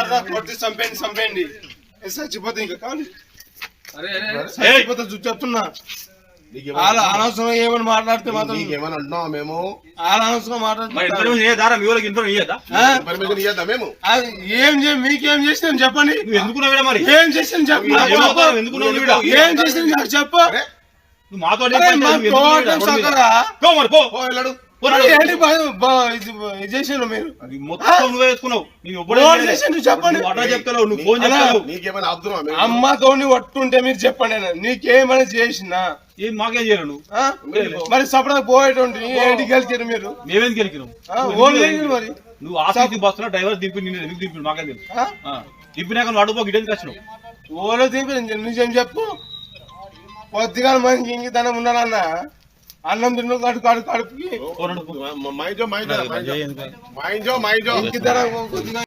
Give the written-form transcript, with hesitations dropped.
మాట్లాడతా కొట్టి చంపేయండి చచ్చిపోతే ఇంకా కాదు చచ్చిపోతే చెప్తున్నా అనవసరం ఏమని మాట్లాడితే మాత్రం ఏమని అంటున్నావా మేము అనవసరం మీకేం చేసిన చెప్పండి ఏం చేసిన చెప్పు చేసిన మీరు అమ్మతో ఒట్టుంటే మీరు చెప్పండి నీకేమైనా చేసినా మాకేం చేయను మరి సపడా పోయేటువంటి ఏంటి గెలిచారు మీరు మేమేం గెలికినాం మరి నువ్వు ఆఫీస్కి బస్సులో డ్రైవర్ దింపి ఎందుకు దింపి మాకేం తెలుసు దింపినాక నువ్వు అడుగు గిటెందుకు వచ్చినావు ఓలో దింపి నువ్వేం చెప్పు కొద్దిగా మంచి ఇంకితనం ఉండాలన్నా అన్నం తిన్న కడుపుకి ఇంకితనం కొద్దిగా